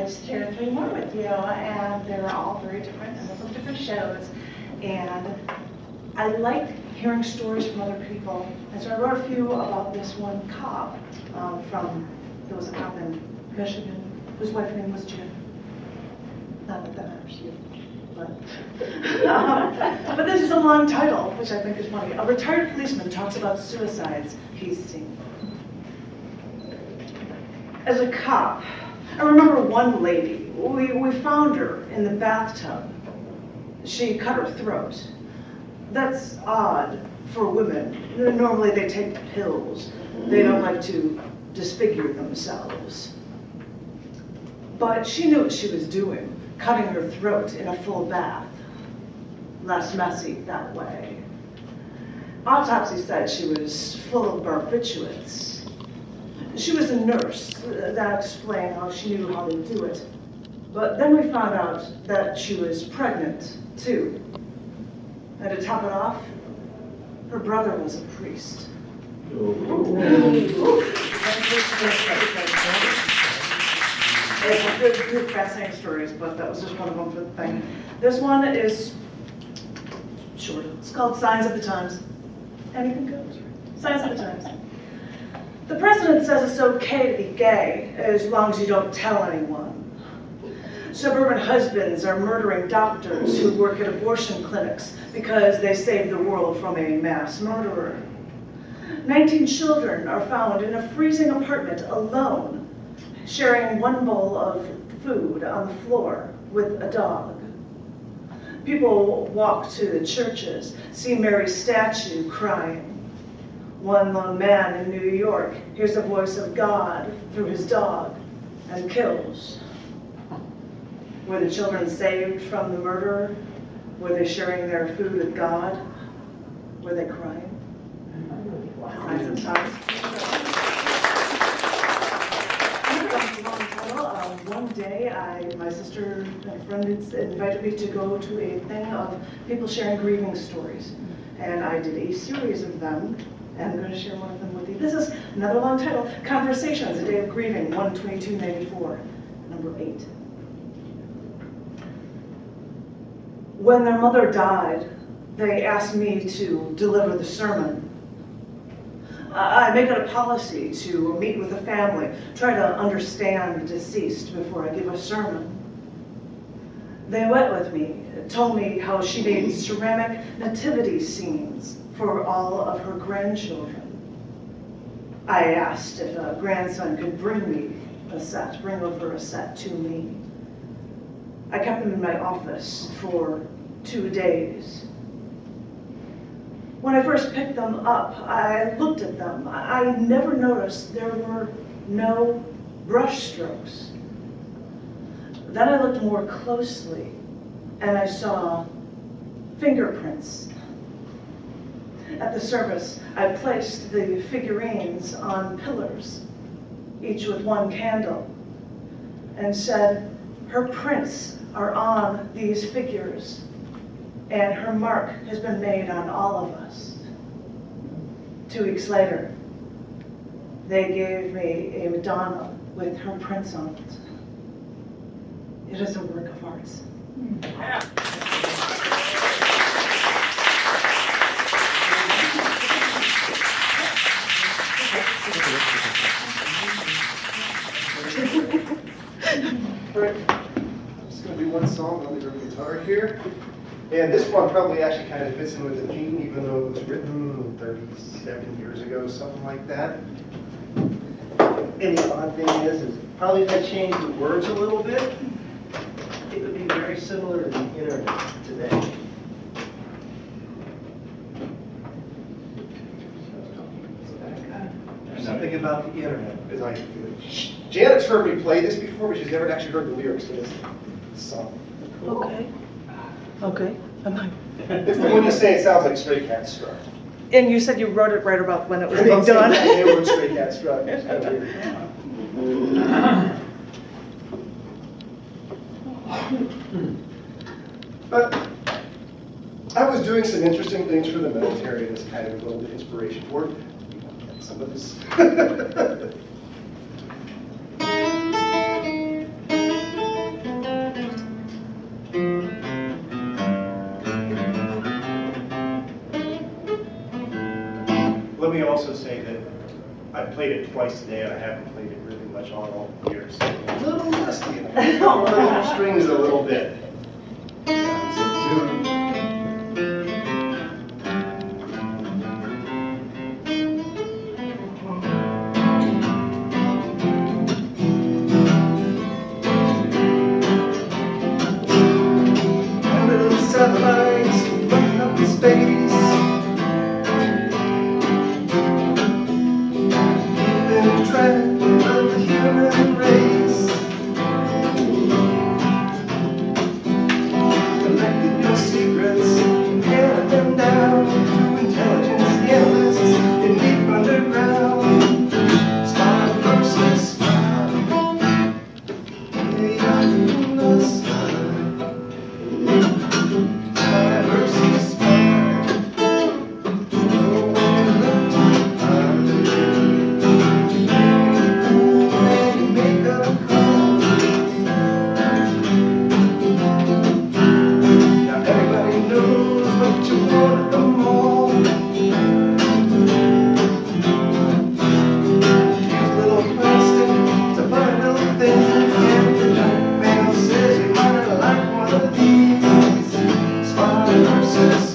I'd share 3 more with you, and they're all very different and they're from different shows. And I like hearing stories from other people, and so I wrote a few about this one cop there was a cop in Michigan whose wife's name was Jim. Not that that matters to you, but this is a long title, which I think is funny. A retired policeman talks about suicides he's seen. As a cop, I remember one lady. We found her in the bathtub. She cut her throat. That's odd for women. Normally they take pills. They don't like to disfigure themselves. But she knew what she was doing, cutting her throat in a full bath. Less messy that way. Autopsy said she was full of barbiturates. She was a nurse. That explained how she knew how to do it. But then we found out that she was pregnant, too. And to top it off, her brother was a priest. They're fascinating stories, but that was just one of them for the thing. This one is short. It's called Signs of the Times. Anything goes. Signs of the Times. The president says it's okay to be gay as long as you don't tell anyone. Suburban husbands are murdering doctors who work at abortion clinics because they saved the world from a mass murderer. 19 children are found in a freezing apartment alone, sharing one bowl of food on the floor with a dog. People walk to the churches, see Mary's statue crying. One lone man in New York hears the voice of God through his dog and kills. Were the children saved from the murderer? Were they sharing their food with God? Were they crying? Signs of Times. One day, my sister and friend invited me to go to a thing of people sharing grieving stories. And I did a series of them, and I'm going to share one of them with you. This is another long title, Conversations, A Day of Grieving, 1/22/94, number 8. When their mother died, they asked me to deliver the sermon. I make it a policy to meet with the family, try to understand the deceased before I give a sermon. They went with me, told me how she made ceramic nativity scenes for all of her grandchildren. I asked if a grandson could bring over a set to me. I kept them in my office for 2 days. When I first picked them up, I looked at them. I never noticed there were no brush strokes. Then I looked more closely, and I saw fingerprints. At the service, I placed the figurines on pillars, each with one candle, and said, her prints are on these figures, and her mark has been made on all of us. 2 weeks later, they gave me a Madonna with her prints on it. It is a work of art. It's going to be one song on the guitar here. And this one probably actually kind of fits in with the theme, even though it was written 37 years ago, something like that. And the odd thing is probably if I change the words a little bit, it would be very similar to the internet today. There's something about the internet. Because Janet's heard me play this before, but she's never actually heard the lyrics to this song. Okay. Okay. It's the one you say it sounds like Stray Cat Struck. And you said you wrote it right about when it was being done. They were Stray Cat Struck. It's kind of weird. But I was doing some interesting things for the military as kind of a little bit of inspiration for some of this. let me also say that I played it twice today, and I haven't played it really much all year, so a little rusty. One of the strings a little bit. Satellites floating up in space, keeping track of the human race, collecting your secrets, handing them down to intelligence analysts in deep underground. Smile versus smile, way up in the sky. Versus